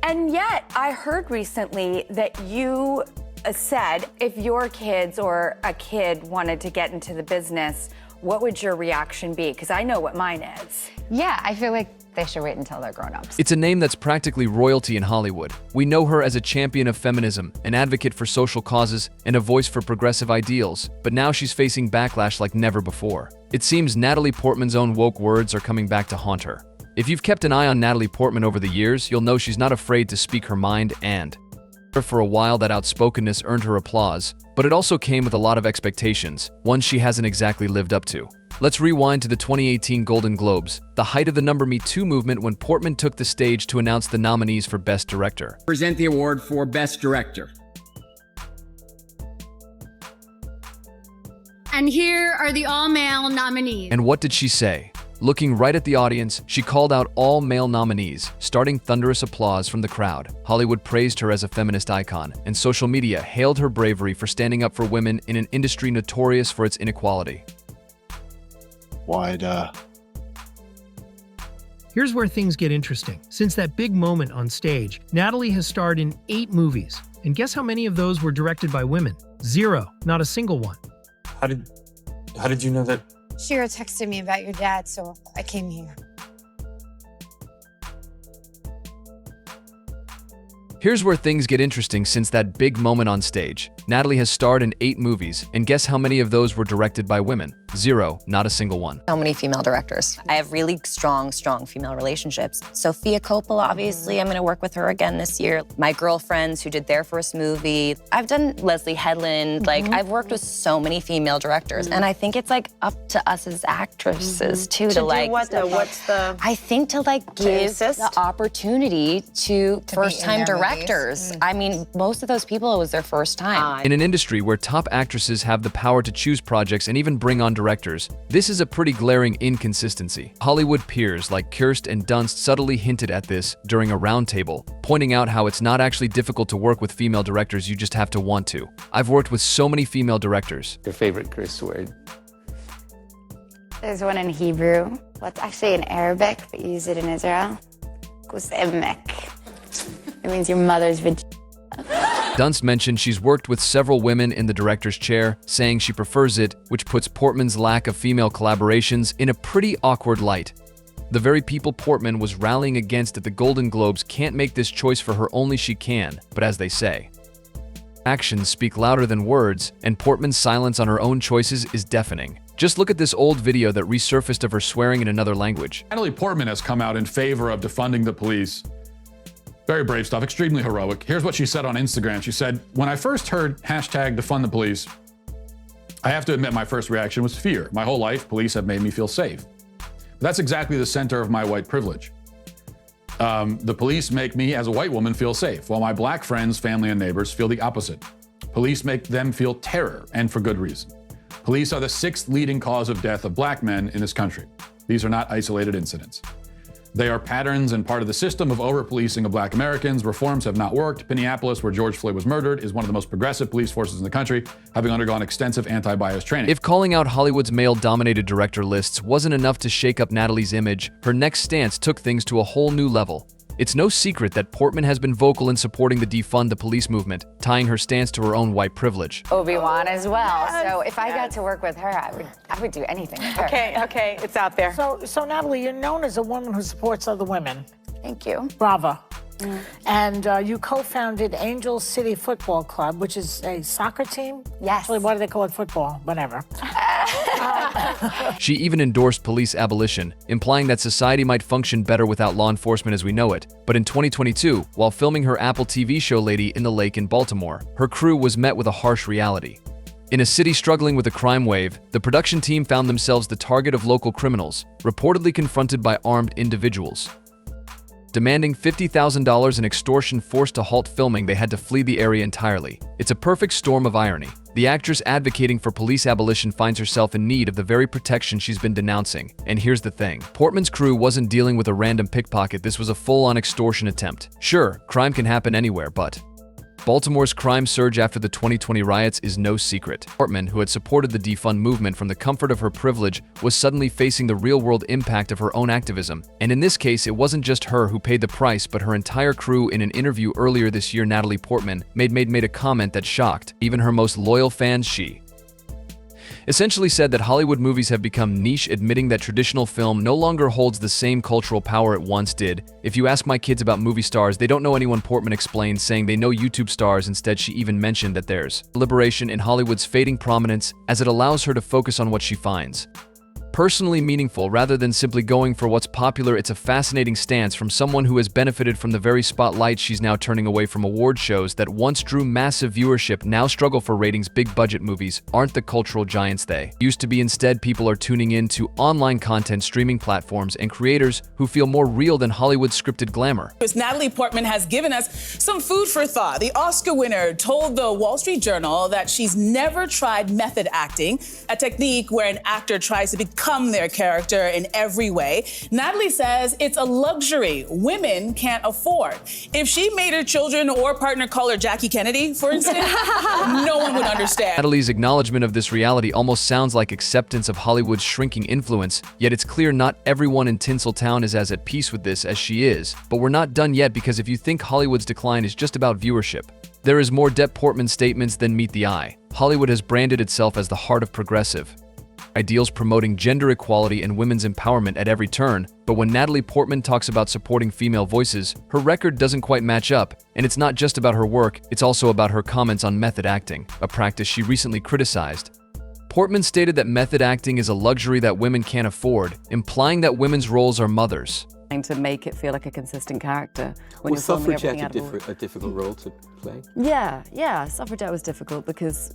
And yet, I heard recently that you said if your kids or a kid wanted to get into the business, what would your reaction be? Because I know what mine is. Yeah, I feel like they should wait until they're grown-ups. It's a name that's practically royalty in Hollywood. We know her as a champion of feminism, an advocate for social causes, and a voice for progressive ideals, but now she's facing backlash like never before. It seems Natalie Portman's own woke words are coming back to haunt her. If you've kept an eye on Natalie Portman over the years, you'll know she's not afraid to speak her mind, and for a while that outspokenness earned her applause, but it also came with a lot of expectations, ones she hasn't exactly lived up to. Let's rewind to the 2018 Golden Globes, the height of the Me Too movement, when Portman took the stage to announce the nominees for Best Director. Present the award for Best Director. And here are the all-male nominees. And what did she say? Looking right at the audience, she called out all male nominees, starting thunderous applause from the crowd. Hollywood praised her as a feminist icon, and social media hailed her bravery for standing up for women in an industry notorious for its inequality. Here's where things get interesting. Since that big moment on stage, Natalie has starred in 8 movies. And guess how many of those were directed by women? 0, not a single one. How did you know that? Shira texted me about your dad, so I came here. Here's where things get interesting. Since that big moment on stage, Natalie has starred in 8 movies, and guess how many of those were directed by women? 0, not a single one. So many female directors. I have really strong female relationships. Sophia Coppola, obviously, I'm gonna work with her again this year. My girlfriends who did their first movie. I've done Leslie Headland. Like, I've worked with so many female directors, and I think it's like up to us as actresses too to like. What's the? I think to like give the opportunity to first-time directors. I mean, most of those people, it was their first time. In an industry where top actresses have the power to choose projects and even bring on directors, this is a pretty glaring inconsistency. Hollywood peers like Kirsten Dunst subtly hinted at this during a roundtable, pointing out how it's not actually difficult to work with female directors, you just have to want to. I've worked with so many female directors. Your favorite curse word? There's one in Hebrew. What's actually in Arabic, but you use it in Israel. Kusemek. It means your mother's vagina. Dunst mentioned she's worked with several women in the director's chair, saying she prefers it, which puts Portman's lack of female collaborations in a pretty awkward light. The very people Portman was rallying against at the Golden Globes can't make this choice for her, only she can, but as they say, actions speak louder than words, and Portman's silence on her own choices is deafening. Just look at this old video that resurfaced of her swearing in another language. Natalie Portman has come out in favor of defunding the police. Very brave stuff, extremely heroic. Here's what she said on Instagram. She said, "When I first heard hashtag defund the police, I have to admit my first reaction was fear. My whole life, police have made me feel safe. But that's exactly the center of my white privilege. The police make me, as a white woman, feel safe, while my black friends, family, and neighbors feel the opposite. Police make them feel terror, and for good reason. Police are the 6th leading cause of death of black men in this country. These are not isolated incidents. They are patterns and part of the system of over-policing of black Americans. Reforms have not worked. Minneapolis, where George Floyd was murdered, is one of the most progressive police forces in the country, having undergone extensive anti-bias training." If calling out Hollywood's male-dominated director lists wasn't enough to shake up Natalie's image, her next stance took things to a whole new level. It's no secret that Portman has been vocal in supporting the defund the police movement, tying her stance to her own white privilege. Obi-Wan as well. So if I got to work with her, I would do anything with her. Okay, it's out there. So Natalie, you're known as a woman who supports other women. Thank you. Bravo. And you co-founded Angel City Football Club, which is a soccer team? Yes. Actually, what do they call it? Football, whatever. She even endorsed police abolition, implying that society might function better without law enforcement as we know it. But in 2022, while filming her Apple TV show Lady in the Lake in Baltimore, her crew was met with a harsh reality. In a city struggling with a crime wave, the production team found themselves the target of local criminals, reportedly confronted by armed individuals. Demanding $50,000 in extortion forced to halt filming, they had to flee the area entirely. It's a perfect storm of irony. The actress advocating for police abolition finds herself in need of the very protection she's been denouncing. And here's the thing. Portman's crew wasn't dealing with a random pickpocket, this was a full-on extortion attempt. Sure, crime can happen anywhere, but Baltimore's crime surge after the 2020 riots is no secret. Portman, who had supported the defund movement from the comfort of her privilege, was suddenly facing the real-world impact of her own activism. And in this case, it wasn't just her who paid the price, but her entire crew. In an interview earlier this year, Natalie Portman made a comment that shocked even her most loyal fans. She essentially said that Hollywood movies have become niche, admitting that traditional film no longer holds the same cultural power it once did. If you ask my kids about movie stars, they don't know anyone, Portman explained, saying they know YouTube stars. Instead, she even mentioned that there's liberation in Hollywood's fading prominence, as it allows her to focus on what she finds personally meaningful rather than simply going for what's popular. It's a fascinating stance from someone who has benefited from the very spotlight. She's now turning away from award shows that once drew massive viewership, now struggle for ratings. Big budget movies aren't the cultural giants they used to be. Instead, people are tuning in to online content, streaming platforms, and creators who feel more real than Hollywood's scripted glamour. Natalie Portman has given us some food for thought. The Oscar winner told the Wall Street Journal that she's never tried method acting, a technique where an actor tries to become their character in every way. Natalie says it's a luxury women can't afford. If she made her children or partner call her Jackie Kennedy, for instance, no one would understand. Natalie's acknowledgement of this reality almost sounds like acceptance of Hollywood's shrinking influence, yet it's clear not everyone in Tinseltown is as at peace with this as she is. But we're not done yet, because if you think Hollywood's decline is just about viewership, there is more depth. Portman's statements than meet the eye. Hollywood has branded itself as the heart of progressive ideals, promoting gender equality and women's empowerment at every turn, but when Natalie Portman talks about supporting female voices, her record doesn't quite match up. And it's not just about her work, it's also about her comments on method acting, a practice she recently criticized. Portman stated that method acting is a luxury that women can't afford, implying that women's roles are mothers. To make it feel like a consistent character when Was you're filming everything suffragette out of a difficult role to play? Yeah, suffragette was difficult because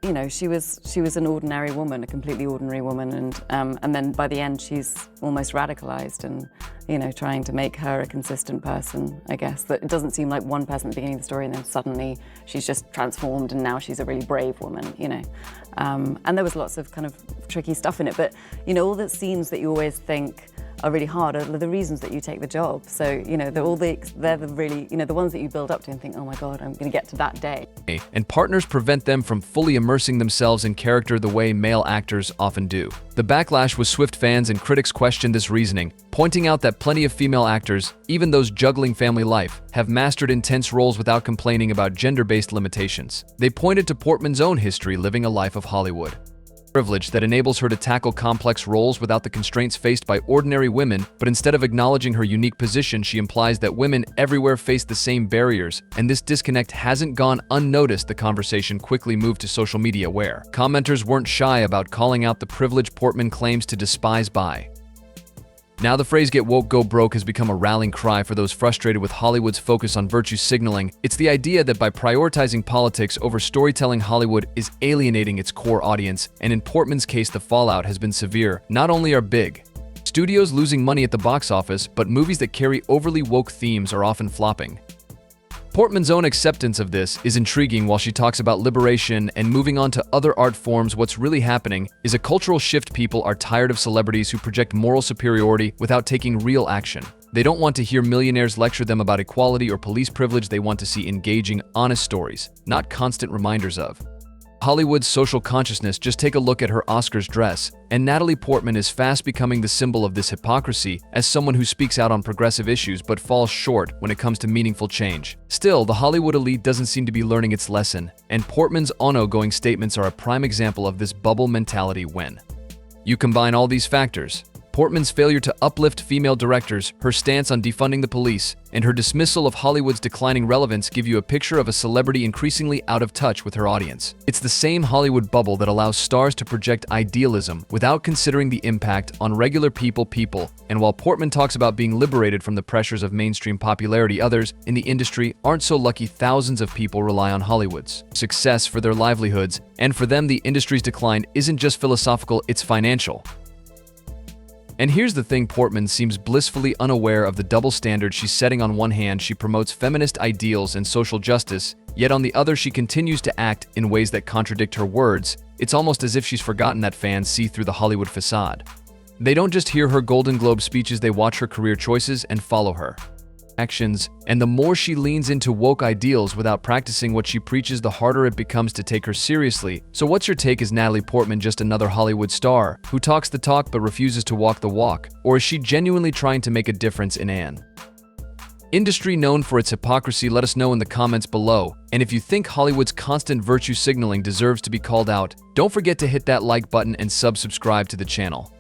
you know, she was an ordinary woman, a completely ordinary woman, and then by the end she's almost radicalized, and you know, trying to make her a consistent person. I guess that it doesn't seem like one person at the beginning of the story, and then suddenly she's just transformed, and now she's a really brave woman. You know, and there was lots of kind of tricky stuff in it, but you know, all the scenes that you always think are really hard are the reasons that you take the job. So, you know, they're the really, you know, the ones that you build up to and think, oh my God, I'm gonna get to that day. And partners prevent them from fully immersing themselves in character the way male actors often do. The backlash was swift. Fans and critics questioned this reasoning, pointing out that plenty of female actors, even those juggling family life, have mastered intense roles without complaining about gender-based limitations. They pointed to Portman's own history living a life of Hollywood privilege that enables her to tackle complex roles without the constraints faced by ordinary women, but instead of acknowledging her unique position, she implies that women everywhere face the same barriers, and this disconnect hasn't gone unnoticed. The conversation quickly moved to social media, where commenters weren't shy about calling out the privilege Portman claims to despise. Now the phrase "get woke, go broke" has become a rallying cry for those frustrated with Hollywood's focus on virtue signaling. It's the idea that by prioritizing politics over storytelling, Hollywood is alienating its core audience, and in Portman's case the fallout has been severe. Not only are big studios losing money at the box office, but movies that carry overly woke themes are often flopping. Portman's own acceptance of this is intriguing. While she talks about liberation and moving on to other art forms, what's really happening is a cultural shift. People are tired of celebrities who project moral superiority without taking real action. They don't want to hear millionaires lecture them about equality or police privilege. They want to see engaging, honest stories, not constant reminders of Hollywood's social consciousness. Just take a look at her Oscars dress, and Natalie Portman is fast becoming the symbol of this hypocrisy as someone who speaks out on progressive issues but falls short when it comes to meaningful change. Still, the Hollywood elite doesn't seem to be learning its lesson, and Portman's ongoing statements are a prime example of this bubble mentality. When you combine all these factors, Portman's failure to uplift female directors, her stance on defunding the police, and her dismissal of Hollywood's declining relevance give you a picture of a celebrity increasingly out of touch with her audience. It's the same Hollywood bubble that allows stars to project idealism without considering the impact on regular people. And while Portman talks about being liberated from the pressures of mainstream popularity, others in the industry aren't so lucky. Thousands of people rely on Hollywood's success for their livelihoods, and for them the industry's decline isn't just philosophical, it's financial. And here's the thing, Portman seems blissfully unaware of the double standard she's setting. On one hand, she promotes feminist ideals and social justice, yet on the other she continues to act in ways that contradict her words. It's almost as if she's forgotten that fans see through the Hollywood facade. They don't just hear her Golden Globe speeches, they watch her career choices and follow her actions, and the more she leans into woke ideals without practicing what she preaches, the harder it becomes to take her seriously. So what's your take? Is Natalie Portman just another Hollywood star who talks the talk but refuses to walk the walk? Or is she genuinely trying to make a difference in an industry known for its hypocrisy? Let us know in the comments below. And if you think Hollywood's constant virtue signaling deserves to be called out, don't forget to hit that like button and subscribe to the channel.